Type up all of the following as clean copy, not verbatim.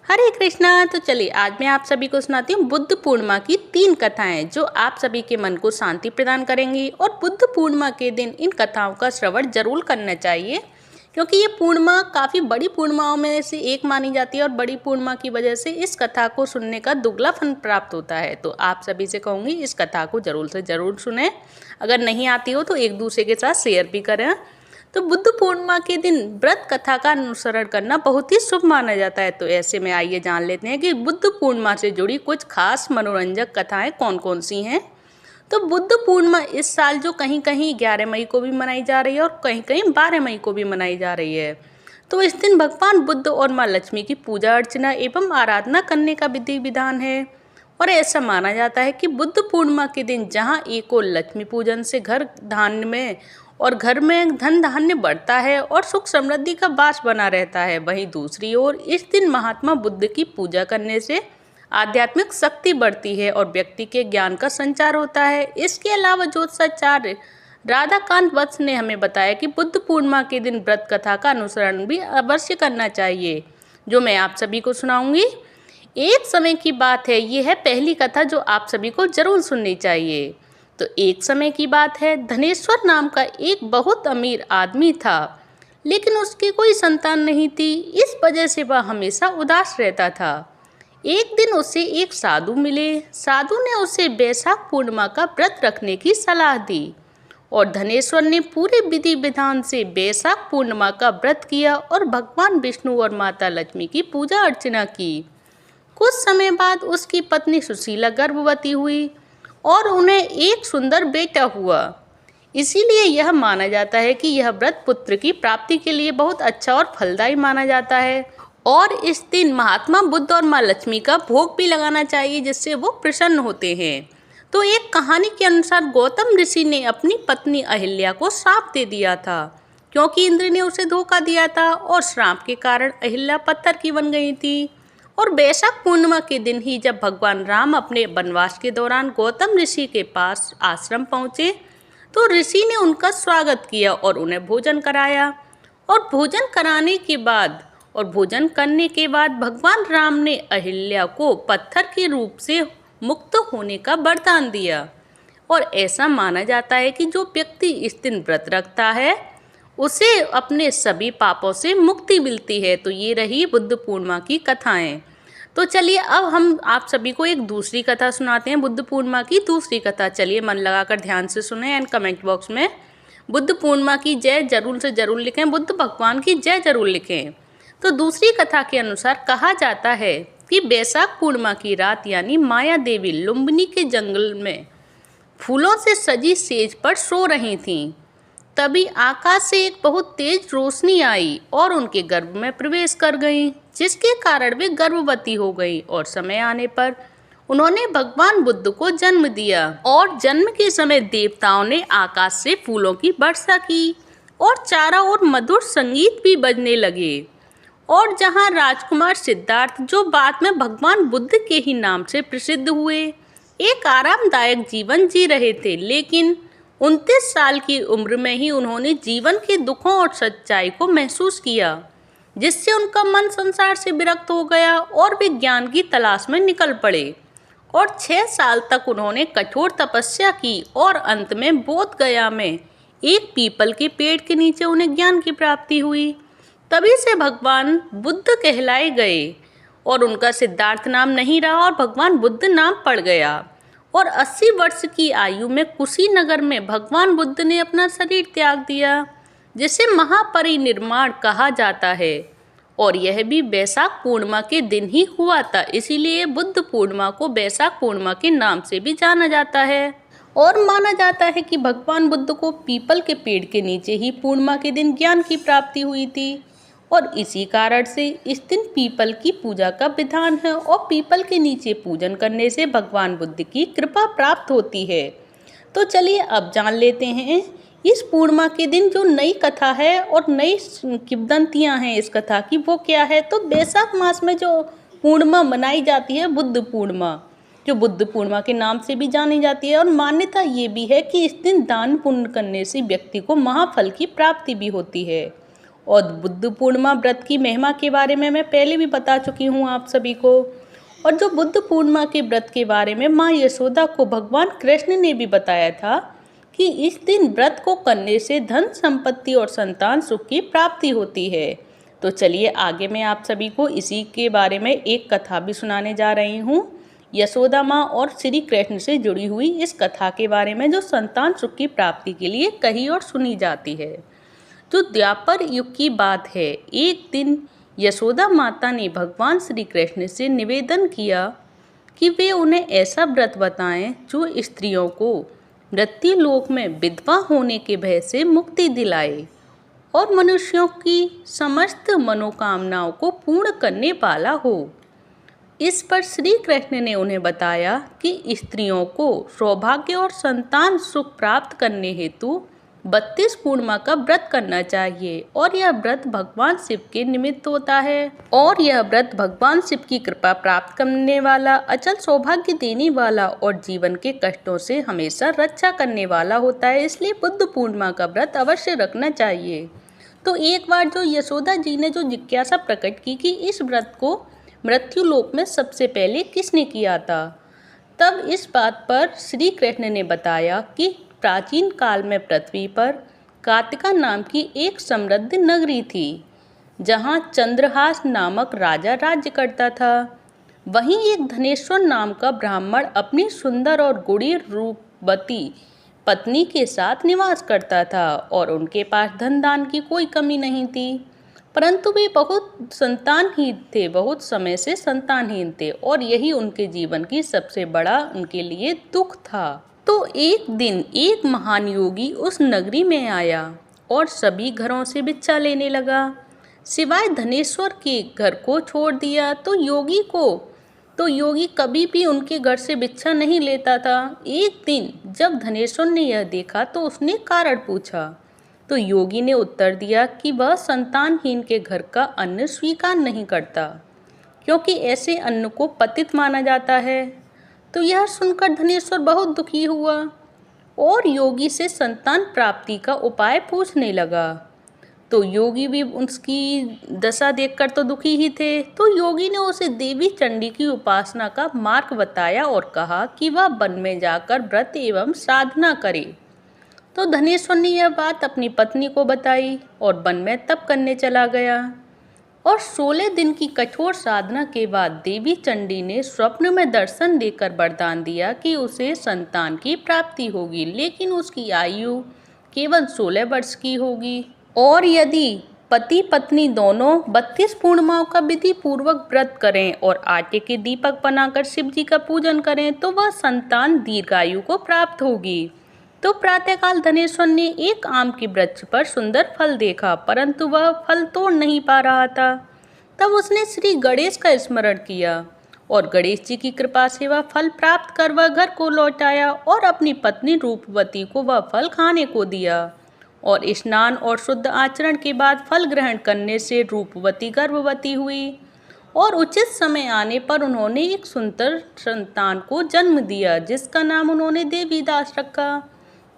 हरे कृष्णा। तो चलिए आज मैं आप सभी को सुनाती हूँ बुद्ध पूर्णिमा की 3 कथाएं जो आप सभी के मन को शांति प्रदान करेंगी। और बुद्ध पूर्णिमा के दिन इन कथाओं का श्रवण जरूर करना चाहिए, क्योंकि ये पूर्णिमा काफ़ी बड़ी पूर्णिमाओं में से एक मानी जाती है और बड़ी पूर्णिमा की वजह से इस कथा को सुनने का दुगला फल प्राप्त होता है। तो आप सभी से कहूँगी इस कथा को जरूर से ज़रूर सुने। अगर नहीं आती हो तो एक दूसरे के साथ शेयर भी करें। तो बुद्ध पूर्णिमा के दिन व्रत कथा का अनुसरण करना बहुत ही शुभ माना जाता है। तो ऐसे में आइए जान लेते हैं कि बुद्ध पूर्णिमा से जुड़ी कुछ खास मनोरंजक कथाएं कौन कौन सी हैं। तो बुद्ध पूर्णिमा इस साल जो कहीं कहीं 11 मई को भी मनाई जा रही है और कहीं कहीं 12 मई को भी मनाई जा रही है। तो इस दिन भगवान बुद्ध और माँ लक्ष्मी की पूजा अर्चना एवं आराधना करने का विधि विधान है। और ऐसा माना जाता है कि बुद्ध पूर्णिमा के दिन जहाँ एक और लक्ष्मी पूजन से घर में धन धान्य बढ़ता है और सुख समृद्धि का वास बना रहता है, वहीं दूसरी ओर इस दिन महात्मा बुद्ध की पूजा करने से आध्यात्मिक शक्ति बढ़ती है और व्यक्ति के ज्ञान का संचार होता है। इसके अलावा ज्योतिषाचार्य राधाकांत वत्स ने हमें बताया कि बुद्ध पूर्णिमा के दिन व्रत कथा का अनुसरण भी अवश्य करना चाहिए, जो मैं आप सभी को सुनाऊंगी। एक समय की बात है, ये है पहली कथा जो आप सभी को जरूर सुननी चाहिए। तो एक समय की बात है, धनेश्वर नाम का एक बहुत अमीर आदमी था, लेकिन उसकी कोई संतान नहीं थी। इस वजह से वह हमेशा उदास रहता था। एक दिन उसे एक साधु मिले। साधु ने उसे बैसाख पूर्णिमा का व्रत रखने की सलाह दी और धनेश्वर ने पूरे विधि विधान से बैसाख पूर्णिमा का व्रत किया और भगवान विष्णु और माता लक्ष्मी की पूजा अर्चना की। कुछ समय बाद उसकी पत्नी सुशीला गर्भवती हुई और उन्हें एक सुंदर बेटा हुआ। इसीलिए यह माना जाता है कि यह व्रत पुत्र की प्राप्ति के लिए बहुत अच्छा और फलदायी माना जाता है। और इस दिन महात्मा बुद्ध और माँ लक्ष्मी का भोग भी लगाना चाहिए, जिससे वो प्रसन्न होते हैं। तो एक कहानी के अनुसार गौतम ऋषि ने अपनी पत्नी अहिल्या को श्राप दे दिया था, क्योंकि इंद्र ने उसे धोखा दिया था और श्राप के कारण अहिल्या पत्थर की बन गई थी। और बैसाख पूर्णिमा के दिन ही जब भगवान राम अपने वनवास के दौरान गौतम ऋषि के पास आश्रम पहुँचे, तो ऋषि ने उनका स्वागत किया और उन्हें भोजन कराया। और भोजन करने के बाद भगवान राम ने अहिल्या को पत्थर के रूप से मुक्त होने का वरदान दिया। और ऐसा माना जाता है कि जो व्यक्ति इस दिन व्रत रखता है उसे अपने सभी पापों से मुक्ति मिलती है। तो ये रही बुद्ध पूर्णिमा की कथाएं। तो चलिए अब हम आप सभी को एक दूसरी कथा सुनाते हैं, बुद्ध पूर्णिमा की दूसरी कथा। चलिए मन लगाकर ध्यान से सुने एंड कमेंट बॉक्स में बुद्ध पूर्णिमा की जय जरूर से जरूर लिखें, बुद्ध भगवान की जय जरूर लिखें। तो दूसरी कथा के अनुसार कहा जाता है कि बैसाख पूर्णिमा की रात यानी माया देवी लुम्बिनी के जंगल में फूलों से सजी सेज पर सो रही थीं। तभी आकाश से एक बहुत तेज रोशनी आई और उनके गर्भ में प्रवेश कर गई, जिसके कारण वे गर्भवती हो गई। और समय आने पर उन्होंने भगवान बुद्ध को जन्म दिया। और जन्म के समय देवताओं ने आकाश से फूलों की वर्षा की और चारों ओर मधुर संगीत भी बजने लगे। और जहाँ राजकुमार सिद्धार्थ, जो बाद में भगवान बुद्ध के ही नाम से प्रसिद्ध हुए, एक आरामदायक जीवन जी रहे थे, लेकिन 29 साल की उम्र में ही उन्होंने जीवन के दुखों और सच्चाई को महसूस किया, जिससे उनका मन संसार से विरक्त हो गया और वे ज्ञान की तलाश में निकल पड़े। और 6 साल तक उन्होंने कठोर तपस्या की और अंत में बोध गया में एक पीपल के पेड़ के नीचे उन्हें ज्ञान की प्राप्ति हुई। तभी से भगवान बुद्ध कहलाए गए और उनका सिद्धार्थ नाम नहीं रहा और भगवान बुद्ध नाम पड़ गया। और 80 वर्ष की आयु में कुशीनगर में भगवान बुद्ध ने अपना शरीर त्याग दिया, जिसे महापरिनिर्वाण कहा जाता है। और यह भी बैसाख पूर्णिमा के दिन ही हुआ था, इसीलिए बुद्ध पूर्णिमा को बैसाख पूर्णिमा के नाम से भी जाना जाता है। और माना जाता है कि भगवान बुद्ध को पीपल के पेड़ के नीचे ही पूर्णिमा के दिन ज्ञान की प्राप्ति हुई थी और इसी कारण से इस दिन पीपल की पूजा का विधान है। और पीपल के नीचे पूजन करने से भगवान बुद्ध की कृपा प्राप्त होती है। तो चलिए अब जान लेते हैं इस पूर्णिमा के दिन जो नई कथा है और नई किंवदंतियाँ हैं इस कथा की, वो क्या है। तो बैसाख मास में जो पूर्णिमा मनाई जाती है बुद्ध पूर्णिमा, जो बुद्ध पूर्णिमा के नाम से भी जानी जाती है। और मान्यता ये भी है कि इस दिन दान पुण्य करने से व्यक्ति को महाफल की प्राप्ति भी होती है। और बुद्ध पूर्णिमा व्रत की महिमा के बारे में मैं पहले भी बता चुकी हूँ आप सभी को। और जो बुद्ध पूर्णिमा के व्रत के बारे में माँ यशोदा को भगवान कृष्ण ने भी बताया था कि इस दिन व्रत को करने से धन संपत्ति और संतान सुख की प्राप्ति होती है। तो चलिए आगे मैं आप सभी को इसी के बारे में एक कथा भी सुनाने जा रही हूँ। यशोदा माँ और श्री कृष्ण से जुड़ी हुई इस कथा के बारे में जो संतान सुख की प्राप्ति के लिए कही और सुनी जाती है। जो द्वापर युग की बात है, एक दिन यशोदा माता ने भगवान श्री कृष्ण से निवेदन किया कि वे उन्हें ऐसा व्रत बताएं जो स्त्रियों को मृत्यु लोक में विधवा होने के भय से मुक्ति दिलाए और मनुष्यों की समस्त मनोकामनाओं को पूर्ण करने वाला हो। इस पर श्री कृष्ण ने उन्हें बताया कि स्त्रियों को सौभाग्य और संतान सुख प्राप्त करने हेतु 32 पूर्णिमा का व्रत करना चाहिए और यह व्रत भगवान शिव के निमित्त होता है और यह व्रत भगवान शिव की कृपा प्राप्त करने वाला, अचल सौभाग्य देने वाला और जीवन के कष्टों से हमेशा रक्षा करने वाला होता है। इसलिए बुद्ध पूर्णिमा का व्रत अवश्य रखना चाहिए। तो एक बार जो यशोदा जी ने जो जिज्ञासा प्रकट की कि इस व्रत को मृत्यु लोक में सबसे पहले किसने किया था, तब इस बात पर श्री कृष्ण ने बताया कि प्राचीन काल में पृथ्वी पर कातिका नाम की एक समृद्ध नगरी थी जहाँ चंद्रहास नामक राजा राज्य करता था। वहीं एक धनेश्वर नाम का ब्राह्मण अपनी सुंदर और गुणी रूपवती पत्नी के साथ निवास करता था और उनके पास धन दान की कोई कमी नहीं थी, परंतु वे बहुत संतानहीन थे, बहुत समय से संतानहीन थे और यही उनके जीवन की सबसे बड़ा उनके लिए दुख था। तो एक दिन एक महान योगी उस नगरी में आया और सभी घरों से भिक्षा लेने लगा, सिवाय धनेश्वर के घर को छोड़ दिया। तो योगी कभी भी उनके घर से भिक्षा नहीं लेता था। एक दिन जब धनेश्वर ने यह देखा तो उसने कारण पूछा, तो योगी ने उत्तर दिया कि वह संतानहीन के घर का अन्न स्वीकार नहीं करता, क्योंकि ऐसे अन्न को पतित माना जाता है। तो यह सुनकर धनेश्वर बहुत दुखी हुआ और योगी से संतान प्राप्ति का उपाय पूछने लगा। तो योगी भी उसकी दशा देखकर तो दुखी ही थे। तो योगी ने उसे देवी चंडी की उपासना का मार्ग बताया और कहा कि वह वन में जाकर व्रत एवं साधना करे। तो धनेश्वर ने यह बात अपनी पत्नी को बताई और वन में तप करने चला गया और 16 दिन की कठोर साधना के बाद देवी चंडी ने स्वप्न में दर्शन देकर वरदान दिया कि उसे संतान की प्राप्ति होगी, लेकिन उसकी आयु केवल 16 वर्ष की होगी और यदि पति पत्नी दोनों 32 पूर्णिमाओं का विधि पूर्वक व्रत करें और आटे के दीपक बनाकर शिव जी का पूजन करें तो वह संतान दीर्घायु को प्राप्त होगी। तो प्रातःकाल धनेश्वर ने एक आम के वृक्ष पर सुंदर फल देखा, परंतु वह फल तोड़ नहीं पा रहा था। तब उसने श्री गणेश का स्मरण किया और गणेश जी की कृपा से वह फल प्राप्त कर वह घर को लौट आया और अपनी पत्नी रूपवती को वह फल खाने को दिया और स्नान और शुद्ध आचरण के बाद फल ग्रहण करने से रूपवती गर्भवती हुई और उचित समय आने पर उन्होंने एक सुंदर संतान को जन्म दिया, जिसका नाम उन्होंने देवीदास रखा।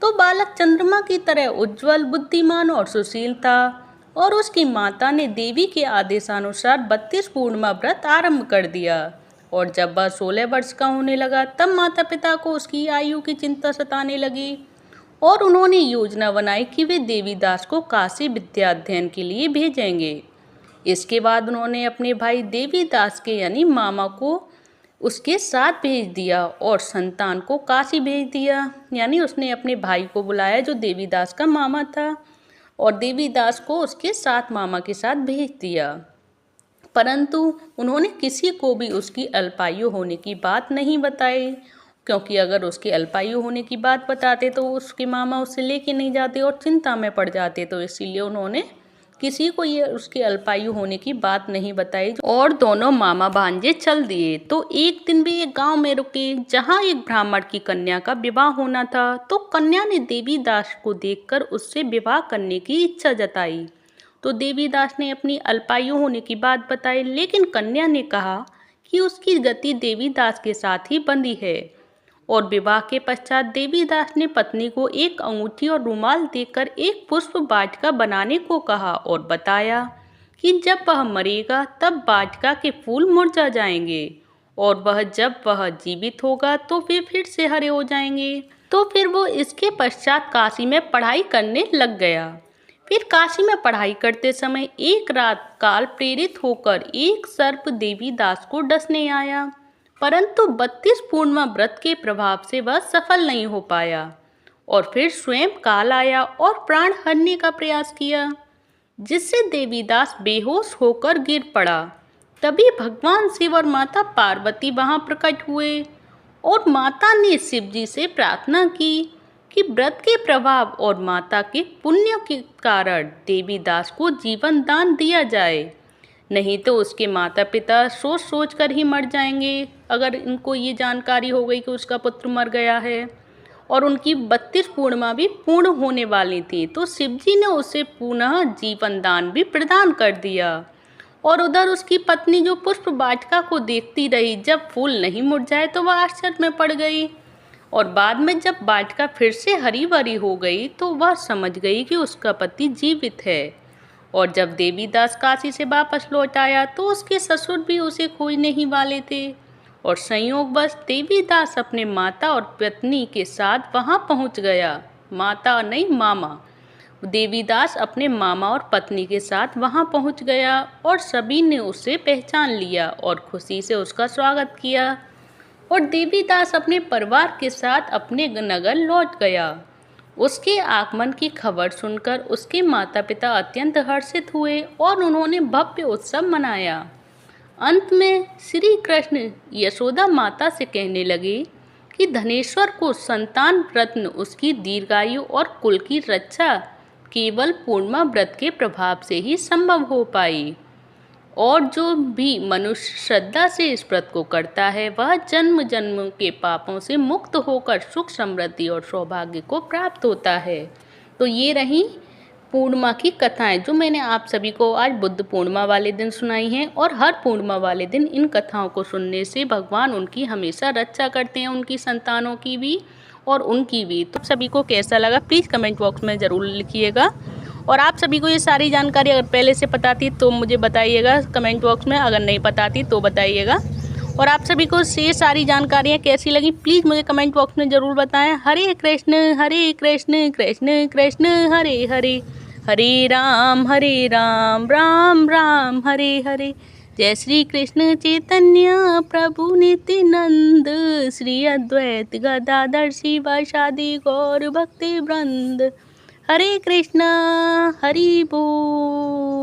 तो बालक चंद्रमा की तरह उज्जवल, बुद्धिमान और सुशील था और उसकी माता ने देवी के आदेशानुसार 32 पूर्णिमा व्रत आरंभ कर दिया और जब वह 16 वर्ष का होने लगा तब माता पिता को उसकी आयु की चिंता सताने लगी और उन्होंने योजना बनाई कि वे देवीदास को काशी विद्या अध्ययन के लिए भेजेंगे। इसके बाद उन्होंने अपने भाई देवीदास के यानी मामा को उसके साथ भेज दिया और संतान को काशी भेज दिया। यानी उसने अपने भाई को बुलाया जो देवीदास का मामा था और देवीदास को उसके साथ मामा के साथ भेज दिया, परंतु उन्होंने किसी को भी उसकी अल्पायु होने की बात नहीं बताई, क्योंकि अगर उसके अल्पायु होने की बात बताते तो उसके मामा उसे लेके नहीं जाते और चिंता में पड़ जाते। तो इसीलिए उन्होंने किसी को ये उसके अल्पायु होने की बात नहीं बताई और दोनों मामा भांजे चल दिए। तो एक दिन भी एक गांव में रुके जहां एक ब्राह्मण की कन्या का विवाह होना था। तो कन्या ने देवीदास को देखकर उससे विवाह करने की इच्छा जताई। तो देवीदास ने अपनी अल्पायु होने की बात बताई, लेकिन कन्या ने कहा कि उसकी गति देवीदास के साथ ही बंधी है और विवाह के पश्चात देवीदास ने पत्नी को एक अंगूठी और रुमाल देकर एक पुष्प वाटिका बनाने को कहा और बताया कि जब वह मरेगा तब वाटिका के फूल मुरझा जाएंगे और जब वह जीवित होगा तो वे फिर से हरे हो जाएंगे। तो फिर वो इसके पश्चात काशी में पढ़ाई करने लग गया। फिर काशी में पढ़ाई करते समय एक रात काल प्रेरित होकर एक सर्प देवीदास को डसने आया, परंतु 32 पूर्णिमा व्रत के प्रभाव से वह सफल नहीं हो पाया और फिर स्वयं काल आया और प्राण हरने का प्रयास किया, जिससे देवीदास बेहोश होकर गिर पड़ा। तभी भगवान शिव और माता पार्वती वहां प्रकट हुए और माता ने शिव जी से प्रार्थना की कि व्रत के प्रभाव और माता के पुण्य के कारण देवीदास को जीवन दान दिया जाए, नहीं तो उसके माता पिता सोच सोच कर ही मर जाएंगे अगर इनको ये जानकारी हो गई कि उसका पुत्र मर गया है। और उनकी 32 पूर्णिमा भी पूर्ण होने वाली थी, तो शिवजी ने उसे पुनः जीवन दान भी प्रदान कर दिया। और उधर उसकी पत्नी जो पुष्प वाटिका को देखती रही, जब फूल नहीं मुरझाए तो वह आश्चर्य में पड़ गई और बाद में जब वाटिका फिर से हरी भरी हो गई तो वह समझ गई कि उसका पति जीवित है। और जब देवीदास काशी से वापस लौट आया तो उसके ससुर भी उसे खोजने ही वाले थे और संयोगवश देवीदास अपने माता और पत्नी के साथ वहां पहुंच गया। माता नहीं, मामा। देवीदास अपने मामा और पत्नी के साथ वहां पहुंच गया और सभी ने उसे पहचान लिया और खुशी से उसका स्वागत किया और देवीदास अपने परिवार के साथ अपने नगर लौट गया। उसके आगमन की खबर सुनकर उसके माता पिता अत्यंत हर्षित हुए और उन्होंने भव्य उत्सव मनाया। अंत में श्री कृष्ण यशोदा माता से कहने लगे कि धनेश्वर को संतान रत्न उसकी दीर्घायु और कुल की रक्षा केवल पूर्णिमा व्रत के प्रभाव से ही संभव हो पाई और जो भी मनुष्य श्रद्धा से इस व्रत को करता है वह जन्म जन्म के पापों से मुक्त होकर सुख समृद्धि और सौभाग्य को प्राप्त होता है। तो ये रही पूर्णिमा की कथाएं जो मैंने आप सभी को आज बुद्ध पूर्णिमा वाले दिन सुनाई हैं। और हर पूर्णिमा वाले दिन इन कथाओं को सुनने से भगवान उनकी हमेशा रक्षा करते हैं, उनकी संतानों की भी और उनकी भी। तो सभी को कैसा लगा प्लीज़ कमेंट बॉक्स में ज़रूर लिखिएगा। और आप सभी को ये सारी जानकारी अगर पहले से पता थी तो मुझे बताइएगा कमेंट बॉक्स में, अगर नहीं पता थी तो बताइएगा। और आप सभी को ये सारी जानकारियाँ कैसी लगी प्लीज़ मुझे कमेंट बॉक्स में ज़रूर बताएं। हरे कृष्ण कृष्ण कृष्ण हरे हरे, हरे राम राम राम हरे हरे। जय श्री कृष्ण चैतन्य प्रभु नित्यानंद, श्री अद्वैत गदाधर शिवासादि गौर भक्ति वृंद। हरे कृष्णा हरि बोल।